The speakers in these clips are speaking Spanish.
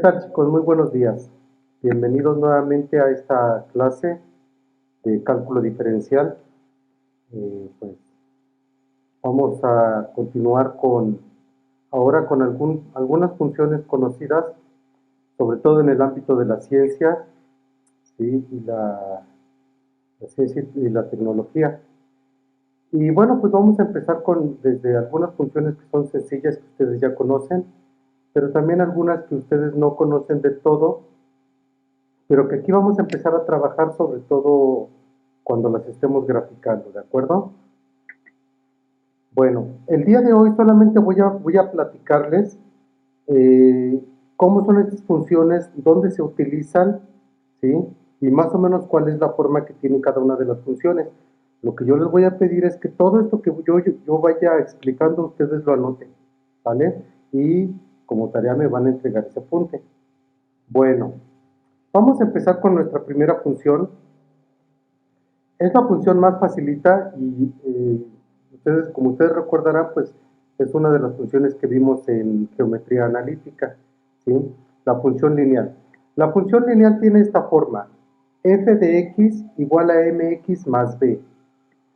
tal, chicos? Muy buenos días. Bienvenidos nuevamente a esta clase de cálculo diferencial. Pues vamos a continuar ahora con algunas funciones conocidas, sobre todo en el ámbito de la ciencia, ¿sí? La ciencia y la tecnología. Y bueno, pues vamos a empezar desde algunas funciones que son sencillas, que ustedes ya conocen, pero también algunas que ustedes no conocen de todo, pero que aquí vamos a empezar a trabajar sobre todo cuando las estemos graficando, ¿de acuerdo? Bueno, el día de hoy solamente voy a platicarles cómo son estas funciones, dónde se utilizan, ¿sí? Y más o menos cuál es la forma que tiene cada una de las funciones. Lo que yo les voy a pedir es que todo esto que yo vaya explicando, ustedes lo anoten, ¿vale? Y como tarea me van a entregar ese apunte. Bueno, vamos a empezar con nuestra primera función. Es la función más facilita y como ustedes recordarán, pues es una de las funciones que vimos en geometría analítica, ¿sí? La función lineal. La función lineal tiene esta forma: f de x igual a mx más b.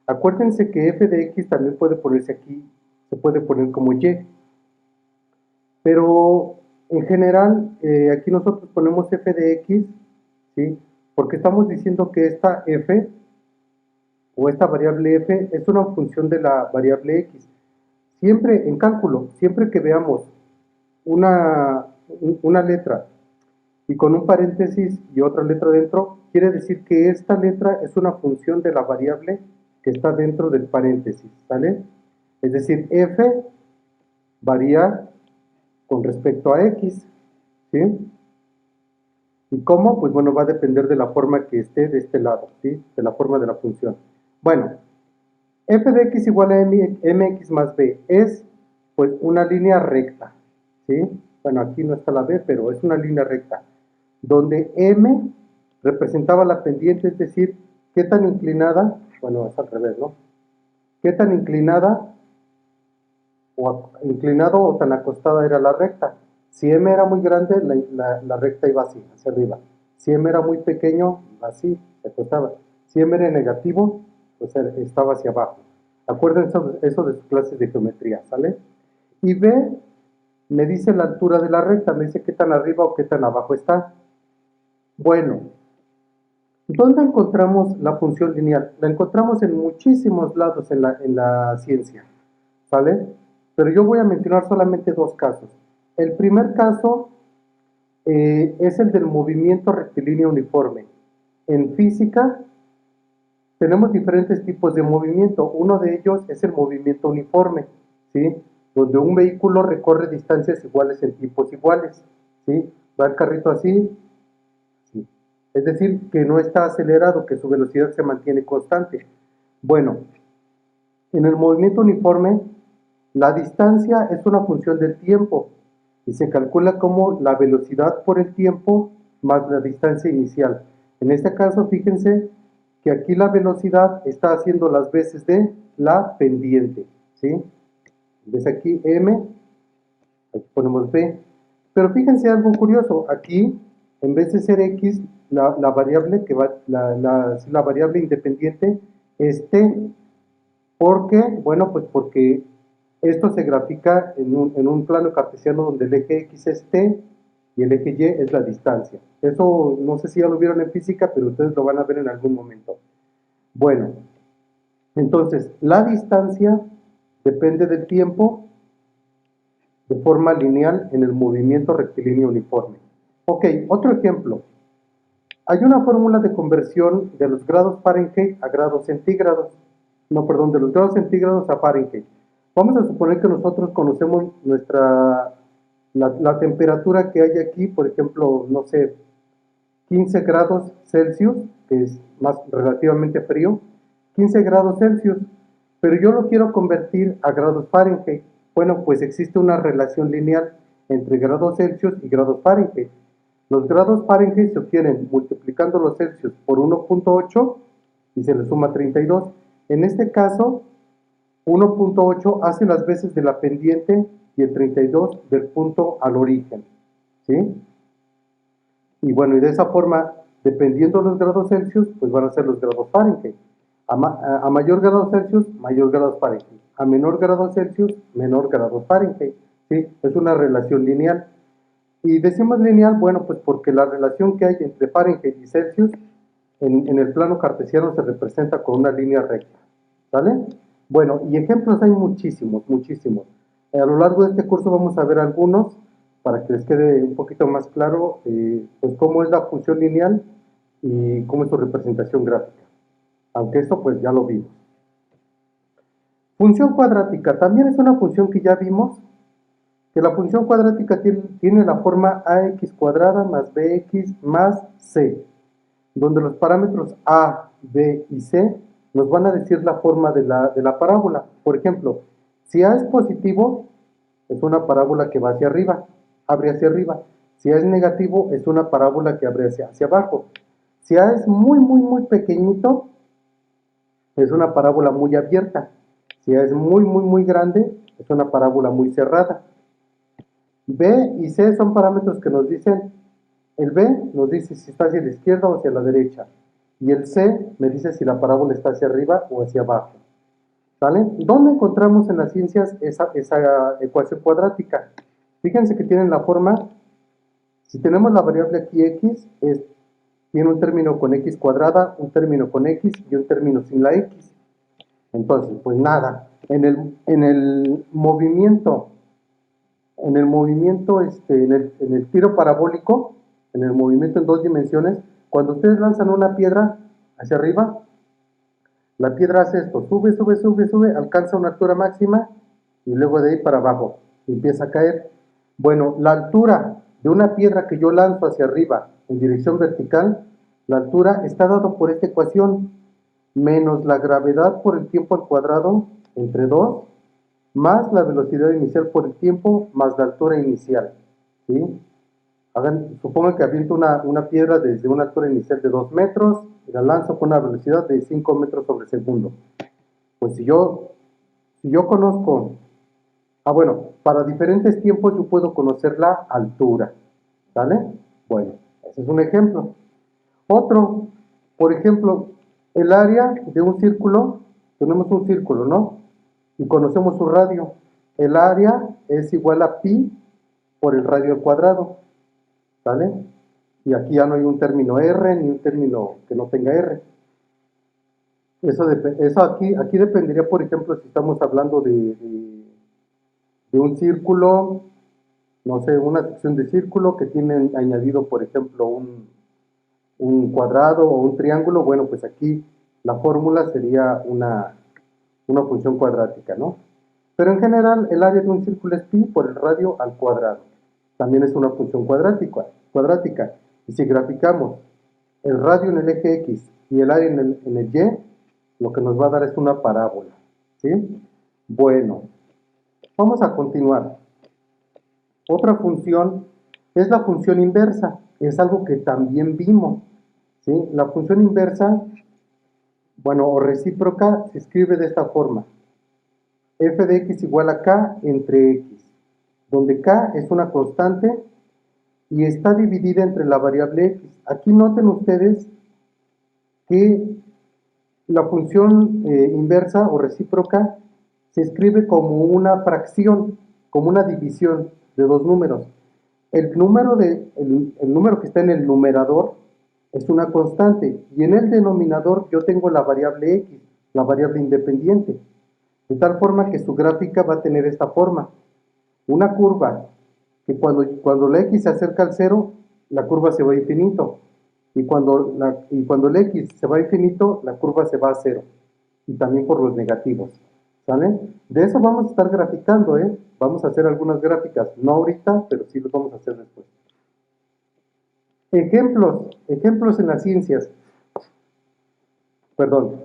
Acuérdense que f de x también puede ponerse aquí, se puede poner como y, pero en general aquí nosotros ponemos f de x, ¿sí? Porque estamos diciendo que esta f o esta variable f es una función de la variable x. Siempre en cálculo, siempre que veamos una letra y con un paréntesis y otra letra dentro, quiere decir que esta letra es una función de la variable que está dentro del paréntesis, ¿vale? Es decir, f varía con respecto a x, ¿sí? ¿Y cómo? Pues bueno, va a depender de la forma que esté de este lado, ¿sí? De la forma de la función. Bueno, f de x igual a mx más b es pues una línea recta, ¿sí? Bueno, aquí no está la b, pero es una línea recta, donde m representaba la pendiente, es decir, qué tan inclinada, bueno, es al revés, ¿no? Qué tan inclinada inclinado o tan acostada era la recta. Si m era muy grande, la recta iba así, hacia arriba. Si m era muy pequeño, iba así, se acostaba. Si m era negativo, pues estaba hacia abajo. Acuérdense eso de sus clases de geometría, ¿sale? Y b me dice la altura de la recta, me dice qué tan arriba o qué tan abajo está. Bueno, ¿dónde encontramos la función lineal? La encontramos en muchísimos lados en la ciencia, ¿vale? Pero yo voy a mencionar solamente dos casos. El primer caso es el del movimiento rectilíneo uniforme. En física tenemos diferentes tipos de movimiento. Uno de ellos es el movimiento uniforme, ¿sí? Donde un vehículo recorre distancias iguales en tiempos iguales, ¿sí? Va el carrito así, ¿sí? Es decir, que no está acelerado, que su velocidad se mantiene constante. Bueno, en el movimiento uniforme, la distancia es una función del tiempo y se calcula como la velocidad por el tiempo más la distancia inicial. En este caso, fíjense que aquí la velocidad está haciendo las veces de la pendiente, ¿sí? ¿Ves aquí m? Aquí ponemos b. Pero fíjense algo curioso, aquí en vez de ser x, la variable que va, la variable independiente es t. ¿Por qué? Bueno, pues porque esto se grafica en un plano cartesiano donde el eje x es t y el eje y es la distancia. Eso no sé si ya lo vieron en física, pero ustedes lo van a ver en algún momento. Bueno, entonces la distancia depende del tiempo de forma lineal en el movimiento rectilíneo uniforme. Ok, otro ejemplo. Hay una fórmula de conversión de los grados Fahrenheit a grados centígrados. No, perdón, de los grados centígrados a Fahrenheit. Vamos a suponer que nosotros conocemos la temperatura que hay aquí, por ejemplo, no sé, 15 grados Celsius, que es más relativamente frío, 15 grados Celsius, pero yo lo quiero convertir a grados Fahrenheit. Bueno, pues existe una relación lineal entre grados Celsius y grados Fahrenheit. Los grados Fahrenheit se obtienen multiplicando los Celsius por 1.8 y se le suma 32. En este caso, 1.8 hace las veces de la pendiente y el 32 del punto al origen, ¿sí? Y bueno, y de esa forma, dependiendo de los grados Celsius, pues van a ser los grados Fahrenheit. A mayor grado Celsius, mayor grado Fahrenheit. A menor grado Celsius, menor grado Fahrenheit. ¿Sí? Es una relación lineal. Y decimos lineal, bueno, pues porque la relación que hay entre Fahrenheit y Celsius en el plano cartesiano se representa con una línea recta. ¿Sale? Bueno, y ejemplos hay muchísimos, muchísimos. A lo largo de este curso vamos a ver algunos para que les quede un poquito más claro pues cómo es la función lineal y cómo es su representación gráfica. Aunque esto pues ya lo vimos. Función cuadrática, también es una función que ya vimos, que la función cuadrática tiene la forma ax cuadrada más bx más c, donde los parámetros a, b y c nos van a decir la forma de la parábola. Por ejemplo, si a es positivo, es una parábola que va hacia arriba, abre hacia arriba. Si a es negativo, es una parábola que abre hacia abajo. Si a es muy, muy, muy pequeñito, es una parábola muy abierta. Si a es muy, muy, muy grande, es una parábola muy cerrada. B y C son parámetros que nos dicen, el B nos dice si está hacia la izquierda o hacia la derecha. Y el C me dice si la parábola está hacia arriba o hacia abajo. ¿Sale? ¿Dónde encontramos en las ciencias esa ecuación cuadrática? Fíjense que tienen la forma, si tenemos la variable aquí x, tiene un término con x cuadrada, un término con x y un término sin la x. Entonces, pues nada, en el movimiento, en el tiro parabólico, en el movimiento en dos dimensiones, cuando ustedes lanzan una piedra hacia arriba, la piedra hace esto, sube, sube, sube, sube, alcanza una altura máxima y luego de ahí para abajo empieza a caer. Bueno, la altura de una piedra que yo lanzo hacia arriba en dirección vertical, la altura está dado por esta ecuación, menos la gravedad por el tiempo al cuadrado entre 2, más la velocidad inicial por el tiempo, más la altura inicial. ¿Sí? Supongan que aviento una piedra desde una altura inicial de 2 metros y la lanzo con una velocidad de 5 metros sobre segundo. Pues si yo conozco, bueno, para diferentes tiempos yo puedo conocer la altura. ¿Sale? Bueno, ese es un ejemplo. Otro, por ejemplo, el área de un círculo, tenemos un círculo, ¿no? Y conocemos su radio. El área es igual a pi por el radio al cuadrado. ¿Sale? Y aquí ya no hay un término R ni un término que no tenga R. Eso aquí dependería, por ejemplo, si estamos hablando de un círculo, no sé, una sección de círculo que tiene añadido, por ejemplo, un cuadrado o un triángulo. Bueno, pues aquí la fórmula sería una función cuadrática, ¿no? Pero en general el área de un círculo es pi por el radio al cuadrado. También es una función cuadrática. Y si graficamos el radio en el eje X y el área en el Y, lo que nos va a dar es una parábola. ¿Sí? Bueno, vamos a continuar. Otra función es la función inversa. Es algo que también vimos. ¿Sí? La función inversa, bueno, o recíproca, se escribe de esta forma. F de x igual a k entre x, donde k es una constante y está dividida entre la variable x. Aquí noten ustedes que la función inversa o recíproca se escribe como una fracción, como una división de dos números. El número que está en el numerador es una constante y en el denominador yo tengo la variable x, la variable independiente. De tal forma que su gráfica va a tener esta forma. Una curva que cuando la x se acerca al 0, la curva se va a infinito. Y cuando el x se va a infinito, la curva se va a 0. Y también por los negativos. ¿Sale? De eso vamos a estar graficando, ¿eh? Vamos a hacer algunas gráficas. No ahorita, pero sí lo vamos a hacer después. Ejemplos en las ciencias. Perdón.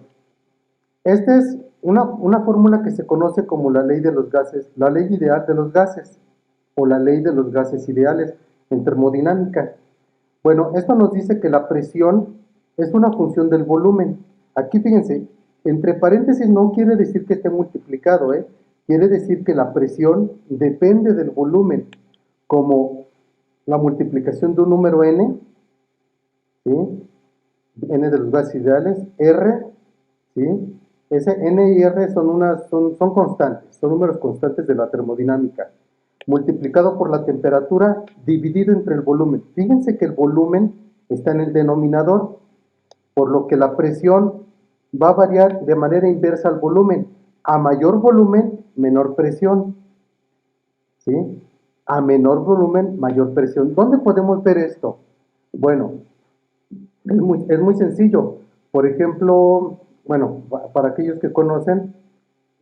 Esta es una fórmula que se conoce como la ley de los gases, la ley ideal de los gases, o la ley de los gases ideales en termodinámica. Bueno, esto nos dice que la presión es una función del volumen. Aquí fíjense, entre paréntesis no quiere decir que esté multiplicado, quiere decir que la presión depende del volumen, como la multiplicación de un número n ¿sí? N de los gases ideales, R, ¿sí? Ese N y R son constantes, son números constantes de la termodinámica, multiplicado por la temperatura dividido entre el volumen. Fíjense que el volumen está en el denominador, por lo que la presión va a variar de manera inversa al volumen. A mayor volumen, menor presión, ¿sí? A menor volumen, mayor presión. ¿Dónde podemos ver esto? Bueno, es muy sencillo. Por ejemplo, bueno, para aquellos que conocen,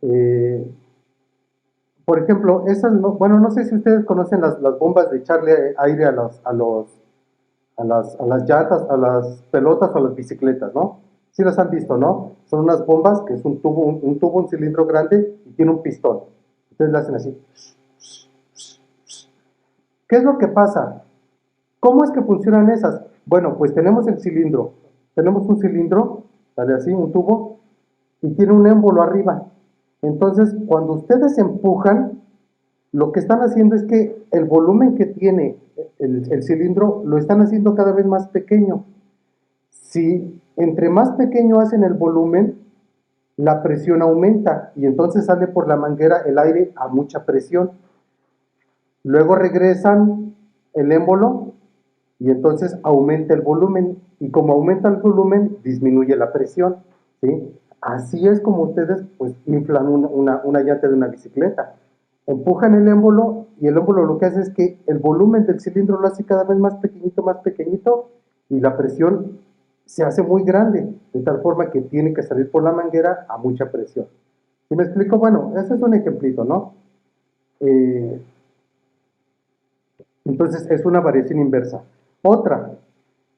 eh, por ejemplo, esas, no, bueno, no sé si ustedes conocen las bombas de echarle aire a las llantas, a las pelotas o a las bicicletas, ¿no? Sí las han visto, ¿no? Son unas bombas que es un cilindro grande y tiene un pistón. Ustedes lo hacen así. ¿Qué es lo que pasa? ¿Cómo es que funcionan esas? Bueno, pues tenemos el cilindro. Tenemos un cilindro, sale así, un tubo, y tiene un émbolo arriba. Entonces, cuando ustedes empujan, lo que están haciendo es que el volumen que tiene el cilindro lo están haciendo cada vez más pequeño. Si entre más pequeño hacen el volumen, la presión aumenta y entonces sale por la manguera el aire a mucha presión. Luego regresan el émbolo y entonces aumenta el volumen y como aumenta el volumen disminuye la presión, ¿sí? Así es como ustedes pues inflan una llanta de una bicicleta. Empujan el émbolo y el émbolo lo que hace es que el volumen del cilindro lo hace cada vez más pequeñito y la presión se hace muy grande, de tal forma que tiene que salir por la manguera a mucha presión. ¿Sí me explico? Bueno, ese es un ejemplito, ¿no? Eh, entonces es una variación inversa. Otra,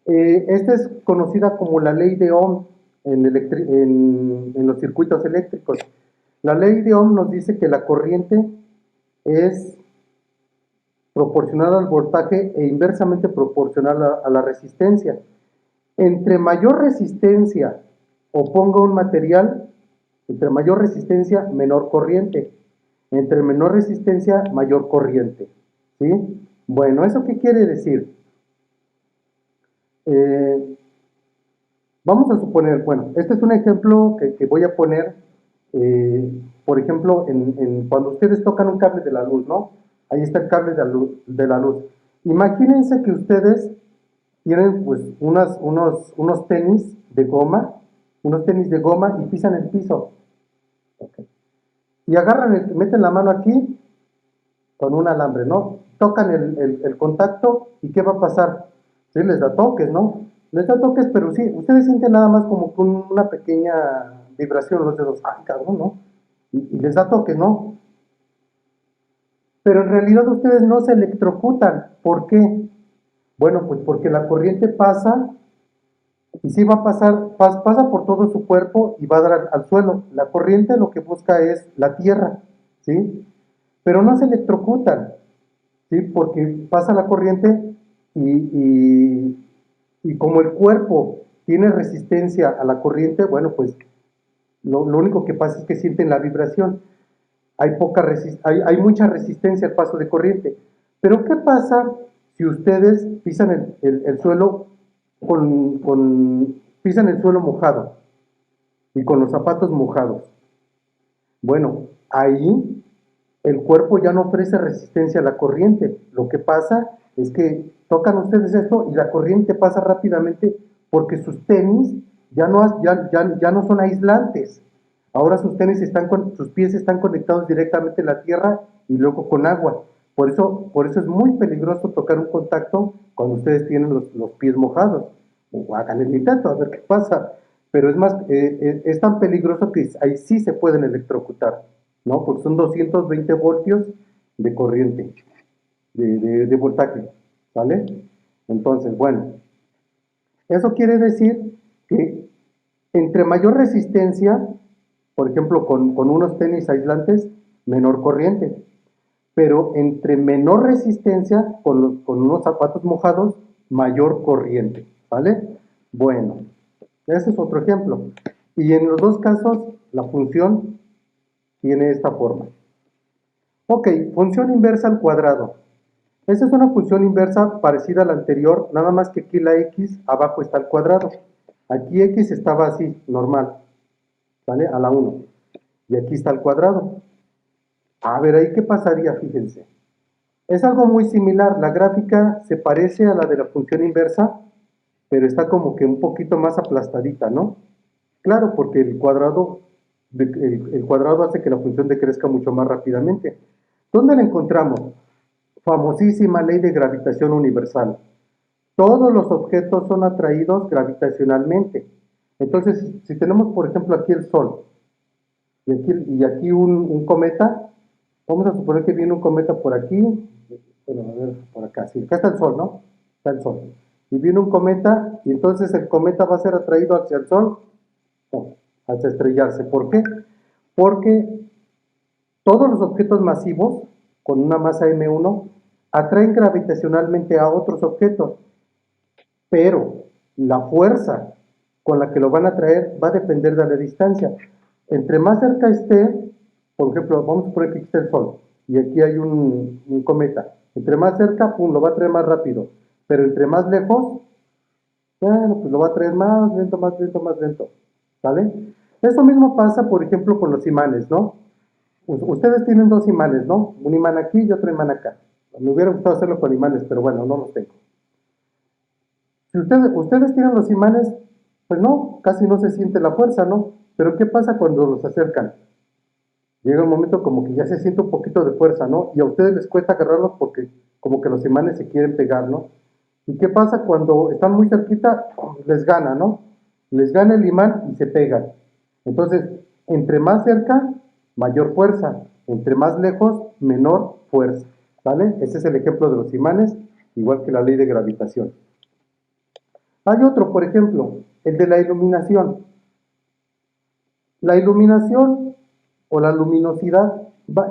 esta es conocida como la ley de Ohm en los circuitos eléctricos. La ley de Ohm nos dice que la corriente es proporcional al voltaje e inversamente proporcional a la resistencia. Entre mayor resistencia oponga un material, entre mayor resistencia, menor corriente. Entre menor resistencia, mayor corriente. ¿Sí? Bueno, ¿eso qué quiere decir? Eh, Vamos a suponer, bueno, este es un ejemplo que voy a poner, por ejemplo, cuando ustedes tocan un cable de la luz, ¿no? Ahí está el cable de la luz. Imagínense que ustedes tienen pues unos tenis de goma, y pisan el piso. Okay. Y agarran, meten la mano aquí con un alambre, ¿no? Tocan el contacto y ¿qué va a pasar? Sí, les da toques, ¿no? Les da toques, pero sí, ustedes sienten nada más como con una pequeña vibración en los dedos, ay, cabrón, ¿no? Y les da toques, ¿no? Pero en realidad ustedes no se electrocutan. ¿Por qué? Bueno, pues porque la corriente pasa y sí va a pasar, pasa por todo su cuerpo y va a dar al suelo. La corriente lo que busca es la tierra, ¿sí? Pero no se electrocutan. ¿Sí? Porque pasa la corriente y como el cuerpo tiene resistencia a la corriente, bueno, pues lo único que pasa es que sienten la vibración. Hay mucha resistencia al paso de corriente. Pero ¿qué pasa si ustedes pisan el suelo pisan el suelo mojado y con los zapatos mojados? Bueno, ahí el cuerpo ya no ofrece resistencia a la corriente. Lo que pasa es que tocan ustedes esto y la corriente pasa rápidamente porque sus tenis ya no son aislantes. Ahora sus pies están conectados directamente a la tierra y luego con agua. Por eso es muy peligroso tocar un contacto cuando ustedes tienen los pies mojados. O hagan el intento a ver qué pasa. Pero es tan peligroso que ahí sí se pueden electrocutar, ¿no? Porque son 220 voltios de corriente, de voltaje, ¿vale? Entonces, bueno, eso quiere decir que entre mayor resistencia, por ejemplo, con unos tenis aislantes, menor corriente, pero entre menor resistencia, con unos zapatos mojados, mayor corriente, ¿vale? Bueno, ese es otro ejemplo. Y en los dos casos, la función tiene esta forma. Ok, función inversa al cuadrado. Esa es una función inversa parecida a la anterior, nada más que aquí la x abajo está al cuadrado. Aquí x estaba así, normal, ¿vale? A la 1. Y aquí está al cuadrado. A ver, ahí qué pasaría, fíjense. Es algo muy similar, la gráfica se parece a la de la función inversa, pero está como que un poquito más aplastadita, ¿no? Claro, porque el cuadrado hace que la función decrezca mucho más rápidamente. ¿Dónde la encontramos? Famosísima ley de gravitación universal. Todos los objetos son atraídos gravitacionalmente. Entonces, si tenemos, por ejemplo, aquí el Sol y aquí un cometa, vamos a suponer que viene un cometa por aquí, bueno, a ver, por acá, sí, acá está el Sol, ¿no? Está el Sol. Y viene un cometa, y entonces el cometa va a ser atraído hacia el Sol, no, hacia estrellarse. ¿Por qué? Porque todos los objetos masivos con una masa m1 atraen gravitacionalmente a otros objetos, pero la fuerza con la que lo van a atraer va a depender de la distancia. Entre más cerca esté, por ejemplo, vamos a poner que aquí está el Sol y aquí hay un cometa. Entre más cerca, pum, lo va a traer más rápido. Pero entre más lejos, bueno, pues lo va a traer más lento, más lento, más lento. ¿Vale? Eso mismo pasa, por ejemplo, con los imanes, ¿no? Ustedes tienen dos imanes, ¿no? Un imán aquí y otro imán acá. Me hubiera gustado hacerlo con imanes, pero bueno, no los tengo. Si ustedes tienen los imanes, pues no, casi no se siente la fuerza, ¿no? Pero ¿qué pasa cuando los acercan? Llega un momento como que ya se siente un poquito de fuerza, ¿no? Y a ustedes les cuesta agarrarlos porque como que los imanes se quieren pegar, ¿no? ¿Y qué pasa cuando están muy cerquita? Les gana, ¿no? Les gana el imán y se pegan. Entonces, entre más cerca, mayor fuerza. Entre más lejos, menor fuerza. ¿Vale? Ese es el ejemplo de los imanes, igual que la ley de gravitación. Hay otro, por ejemplo, el de la iluminación. La iluminación o la luminosidad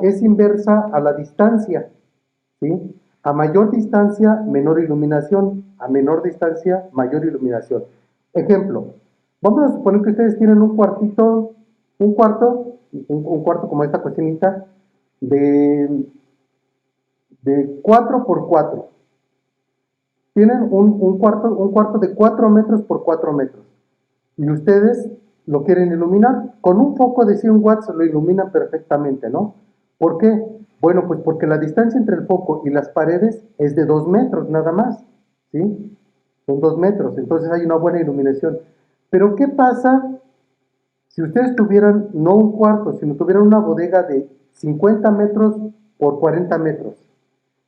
es inversa a la distancia, ¿sí? A mayor distancia, menor iluminación. A menor distancia, mayor iluminación. Ejemplo, vamos a suponer que ustedes tienen un cuartito, un cuarto como esta cocinita, de, de 4 por 4. Tienen un cuarto de 4 metros por 4 metros. Y ustedes lo quieren iluminar. Con un foco de 100 watts lo iluminan perfectamente, ¿no? ¿Por qué? Bueno, pues porque la distancia entre el foco y las paredes es de 2 metros nada más, ¿sí? Son 2 metros, entonces hay una buena iluminación. Pero ¿qué pasa si ustedes tuvieran no un cuarto, sino tuvieran una bodega de 50 metros por 40 metros?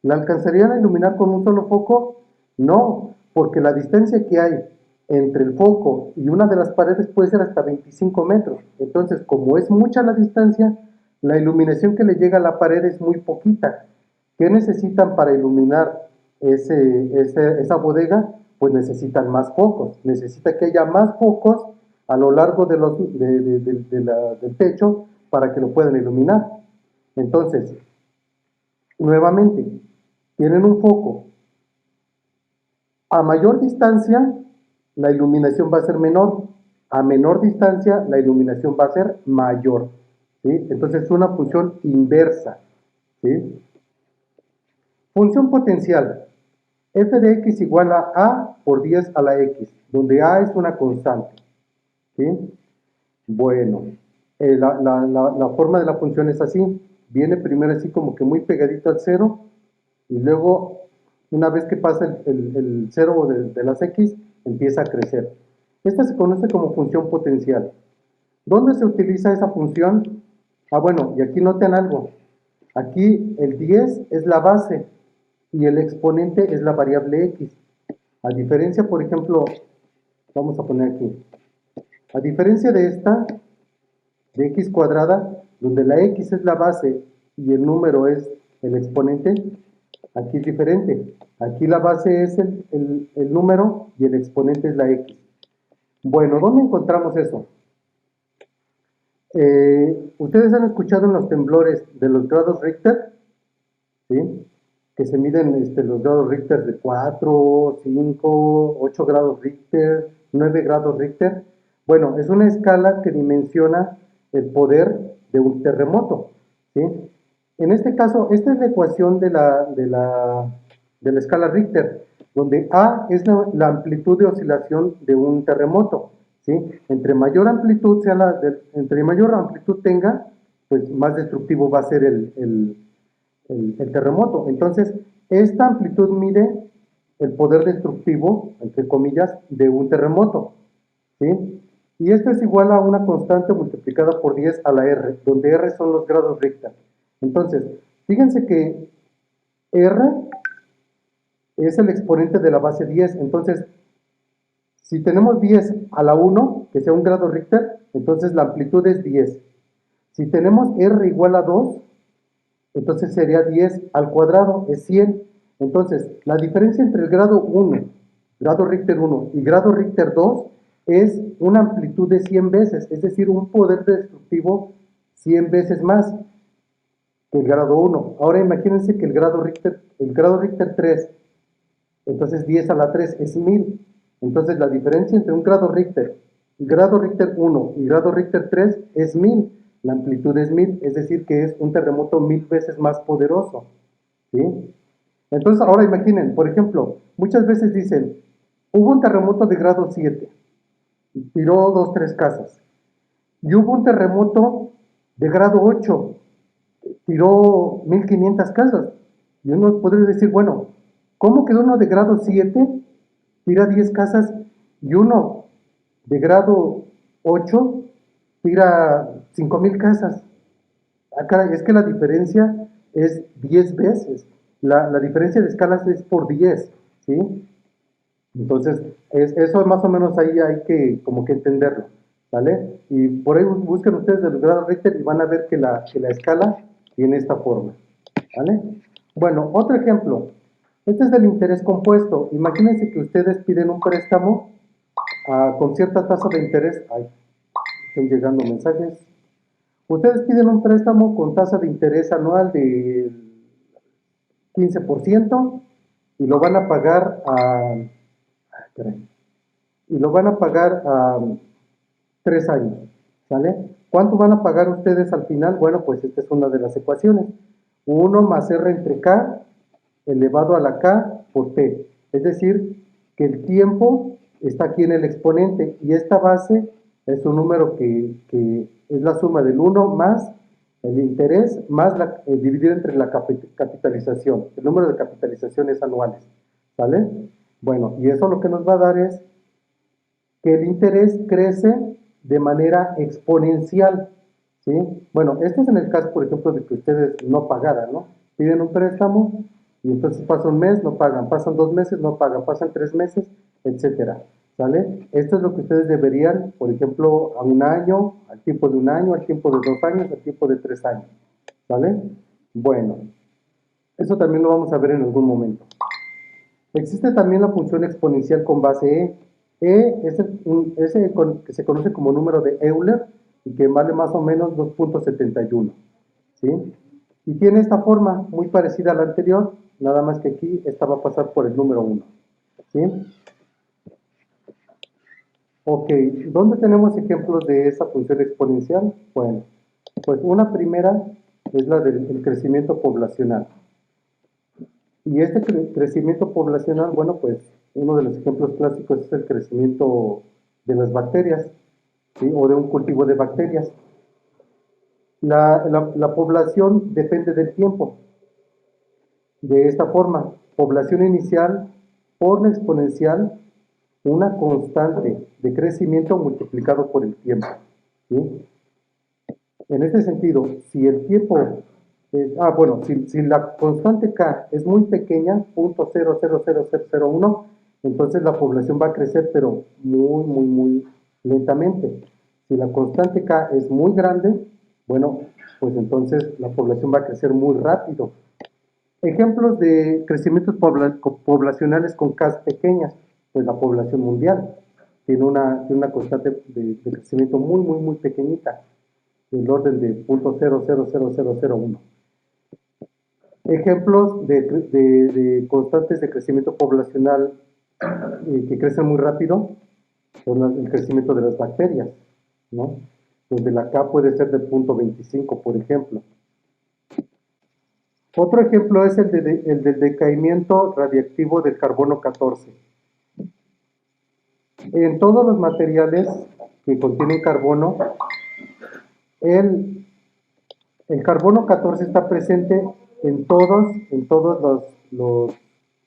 ¿La alcanzarían a iluminar con un solo foco? No, porque la distancia que hay entre el foco y una de las paredes puede ser hasta 25 metros. Entonces, como es mucha la distancia, la iluminación que le llega a la pared es muy poquita. ¿Qué necesitan para iluminar esa bodega? Pues necesitan más focos. Necesita que haya más focos a lo largo del techo para que lo puedan iluminar. Entonces, nuevamente, tienen un foco. A mayor distancia, la iluminación va a ser menor. A menor distancia, la iluminación va a ser mayor. ¿Sí? Entonces es una función inversa. ¿Sí? Función potencial. F de x igual a por 10 a la x, donde a es una constante. ¿Sí? Bueno, la forma de la función es así. Viene primero así como que muy pegadito al cero y luego, una vez que pasa el cero de las x, empieza a crecer. Esta se conoce como función potencial. ¿Dónde se utiliza esa función? Ah, bueno, y aquí noten algo. Aquí el 10 es la base y el exponente es la variable x. A diferencia, por ejemplo, vamos a poner aquí. A diferencia de esta, de x cuadrada, donde la x es la base y el número es el exponente, aquí es diferente. Aquí la base es el número y el exponente es la x. Bueno, ¿dónde encontramos eso? Ustedes han escuchado en los temblores de los grados Richter, ¿sí? Que se miden los grados Richter de 4, 5, 8 grados Richter, 9 grados Richter. Bueno, es una escala que dimensiona el poder de un terremoto, ¿sí? En este caso, esta es la ecuación de la escala Richter, donde A es la amplitud de oscilación de un terremoto, ¿sí? Entre mayor amplitud entre mayor amplitud tenga, pues más destructivo va a ser el terremoto. Entonces, esta amplitud mide el poder destructivo, entre comillas, de un terremoto, ¿sí? Y esto es igual a una constante multiplicada por 10 a la R, donde R son los grados Richter. Entonces, fíjense que R es el exponente de la base 10. Entonces, si tenemos 10 a la 1, que sea un grado Richter, entonces la amplitud es 10. Si tenemos R igual a 2, entonces sería 10 al cuadrado, es 100. Entonces, la diferencia entre el grado 1, grado Richter 1 y grado Richter 2 es una amplitud de 100 veces, es decir, un poder destructivo 100 veces más que el grado 1. Ahora imagínense que el grado Richter 3, entonces 10 a la 3 es 1000. Entonces la diferencia entre un grado Richter 1 y grado Richter 3 es 1000. La amplitud es 1000, es decir, que es un terremoto 1000 veces más poderoso, ¿sí? Entonces ahora imaginen, por ejemplo, muchas veces dicen, hubo un terremoto de grado 7, tiró 2, 3 casas. Y hubo un terremoto de grado 8, tiró 1500 casas. Y uno podría decir, bueno, ¿cómo que uno de grado 7 tira 10 casas y uno de grado 8 tira 5000 casas? Ah, caray, es que la diferencia es 10 veces. La diferencia de escalas es por 10, ¿sí? Entonces, eso más o menos ahí hay que como que entenderlo, ¿vale? Y por ahí busquen ustedes del grado Richter y van a ver que la escala tiene esta forma, ¿vale? Bueno, otro ejemplo. Este es del interés compuesto. Imagínense que ustedes piden un préstamo con cierta tasa de interés. Ay, están llegando mensajes. Ustedes piden un préstamo con tasa de interés anual de 15% y lo van a pagar y lo van a pagar a 3 años, ¿sale? ¿Cuánto van a pagar ustedes al final? Bueno, pues esta es una de las ecuaciones. 1 más R entre K elevado a la K por T. Es decir, que el tiempo está aquí en el exponente y esta base es un número que es la suma del 1 más el interés más dividido entre la capitalización. El número de capitalizaciones anuales, ¿sale? Bueno, y eso lo que nos va a dar es que el interés crece de manera exponencial, ¿sí? Bueno, este es en el caso, por ejemplo, de que ustedes no pagaran, ¿no? Piden un préstamo y entonces pasa un mes, no pagan, pasan 2 meses, no pagan, pasan 3 meses, etcétera, ¿sale? Esto es lo que ustedes deberían, por ejemplo, a un año, al tiempo de un año, al tiempo de 2 años, al tiempo de 3 años, ¿sale? Bueno, eso también lo vamos a ver en algún momento. Existe también la función exponencial con base E. E es ese que se conoce como número de Euler y que vale más o menos 2.71, ¿sí? Y tiene esta forma muy parecida a la anterior, nada más que aquí esta va a pasar por el número 1, ¿sí? Ok, ¿dónde tenemos ejemplos de esa función exponencial? Bueno, pues una primera es la del crecimiento poblacional. Y este crecimiento poblacional, bueno, pues uno de los ejemplos clásicos es el crecimiento de las bacterias, ¿sí? O de un cultivo de bacterias. La población depende del tiempo. De esta forma, población inicial por la exponencial, una constante de crecimiento multiplicado por el tiempo, ¿sí? En este sentido, si el tiempo bueno, si la constante K es muy pequeña, 0.000001, entonces la población va a crecer, pero muy, muy, muy lentamente. Si la constante K es muy grande, bueno, pues entonces la población va a crecer muy rápido. Ejemplos de crecimientos poblacionales con K pequeñas, pues la población mundial tiene una constante de crecimiento muy, muy, muy pequeñita, del orden de 0.000001. Ejemplos de constantes de crecimiento poblacional que crecen muy rápido son el crecimiento de las bacterias, ¿no? Donde la K puede ser de 0.25, por ejemplo. Otro ejemplo es el del decaimiento radiactivo del carbono 14. En todos los materiales que contienen carbono, el, el carbono 14 está presente en todos los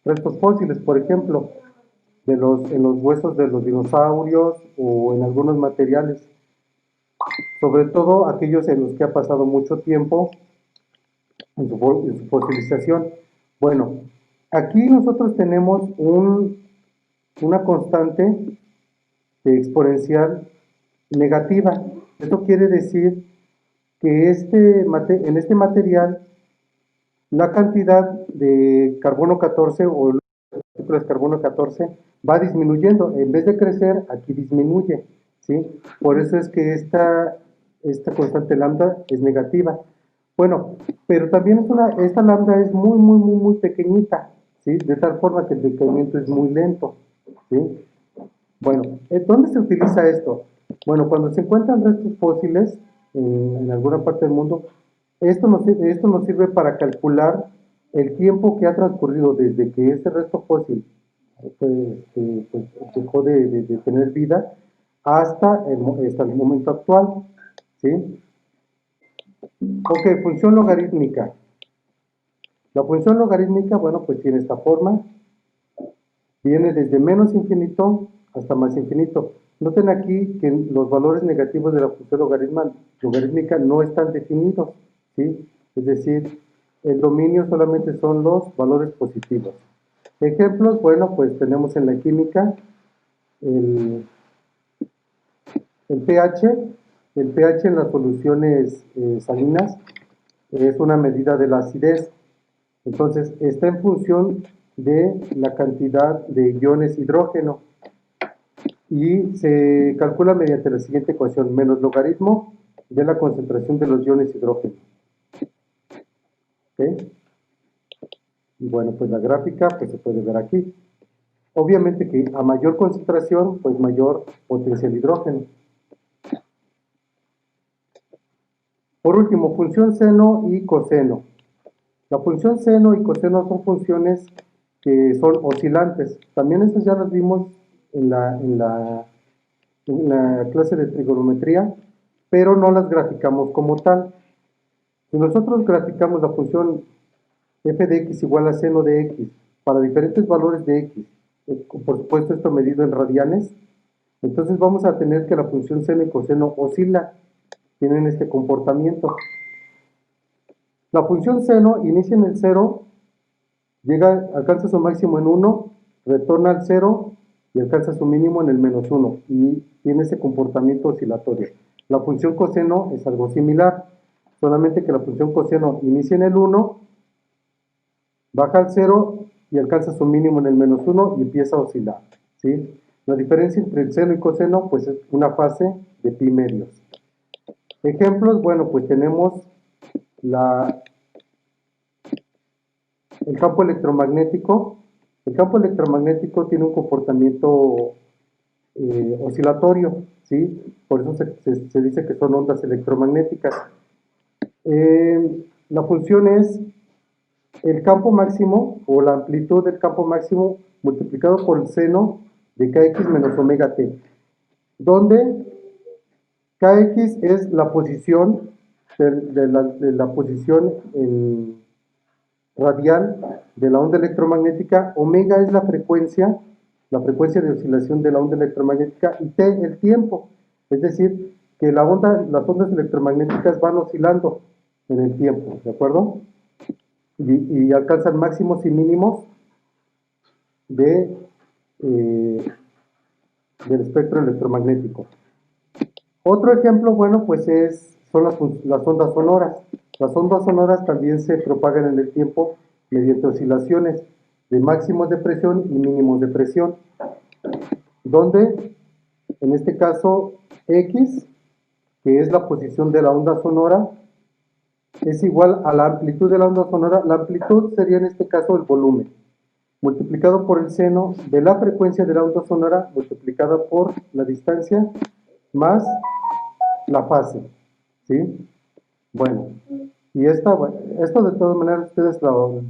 restos fósiles, por ejemplo, en los huesos de los dinosaurios o en algunos materiales, sobre todo aquellos en los que ha pasado mucho tiempo en su fosilización. Bueno, aquí nosotros tenemos una constante exponencial negativa. Esto quiere decir que en este material la cantidad de carbono 14 o las partículas de carbono 14 va disminuyendo. En vez de crecer, aquí disminuye. ¿Sí? Por eso es que esta constante lambda es negativa. Bueno, pero también esta lambda es muy pequeñita, ¿sí? De tal forma que el decaimiento es muy lento, ¿sí? Bueno, ¿dónde se utiliza esto? Bueno, cuando se encuentran restos fósiles en alguna parte del mundo, esto nos sirve para calcular el tiempo que ha transcurrido desde que ese resto fósil pues, dejó de tener vida hasta el momento actual, ¿sí? Ok, función logarítmica. La función logarítmica, bueno, pues tiene esta forma. Viene desde menos infinito hasta más infinito. Noten aquí que los valores negativos de la función logarítmica no están definidos, ¿sí? Es decir, el dominio solamente son los valores positivos. Ejemplos, bueno, pues tenemos en la química el, el pH. El pH en las soluciones salinas es una medida de la acidez. Entonces, está en función de la cantidad de iones hidrógeno y se calcula mediante la siguiente ecuación, menos logaritmo de la concentración de los iones hidrógeno. ¿Okay? Y bueno, pues la gráfica pues se puede ver aquí. Obviamente que a mayor concentración, pues mayor potencial hidrógeno. Por último, función seno y coseno. La función seno y coseno son funciones que son oscilantes. También estas ya las vimos en la clase de trigonometría, pero no las graficamos como tal. Si nosotros graficamos la función f de x igual a seno de x para diferentes valores de x, por supuesto esto medido en radianes, entonces vamos a tener que la función seno y coseno oscila, tienen este comportamiento. La función seno inicia en el 0, alcanza su máximo en 1, retorna al 0 y alcanza su mínimo en el menos 1 y tiene ese comportamiento oscilatorio. La función coseno es algo similar, solamente que la función coseno inicia en el 1, baja al 0 y alcanza su mínimo en el menos 1 y empieza a oscilar, ¿sí? La diferencia entre el seno y coseno pues es una fase de pi medios. Ejemplos, bueno, pues tenemos el campo electromagnético. El campo electromagnético tiene un comportamiento oscilatorio, ¿sí? Por eso se dice que son ondas electromagnéticas. La función es el campo máximo o la amplitud del campo máximo multiplicado por el seno de kx menos omega t, donde kx es la posición de la posición radial de la onda electromagnética, omega es la frecuencia de oscilación de la onda electromagnética y t el tiempo, es decir, que las ondas electromagnéticas van oscilando en el tiempo, ¿de acuerdo? Y alcanzan máximos y mínimos del espectro electromagnético. Otro ejemplo, bueno, pues son las ondas sonoras. Las ondas sonoras también se propagan en el tiempo mediante oscilaciones de máximos de presión y mínimos de presión, donde en este caso x, que es la posición de la onda sonora, es igual a la amplitud de la onda sonora. La amplitud sería en este caso el volumen, multiplicado por el seno de la frecuencia de la onda sonora, multiplicada por la distancia, más la fase, ¿sí? Bueno, Y esto de todas maneras ustedes lo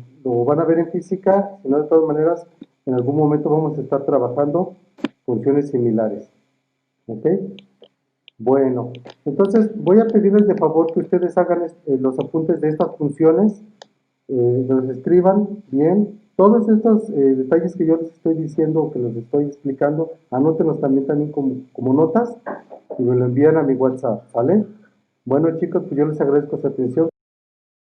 van a ver en física, si no de todas maneras en algún momento vamos a estar trabajando funciones similares. ¿Ok? Bueno, entonces voy a pedirles de favor que ustedes hagan los apuntes de estas funciones, los escriban bien. Todos estos detalles que yo les estoy diciendo o que les estoy explicando, anótenlos también como notas y me lo envían a mi WhatsApp, ¿sale? Bueno chicos, pues yo les agradezco su atención.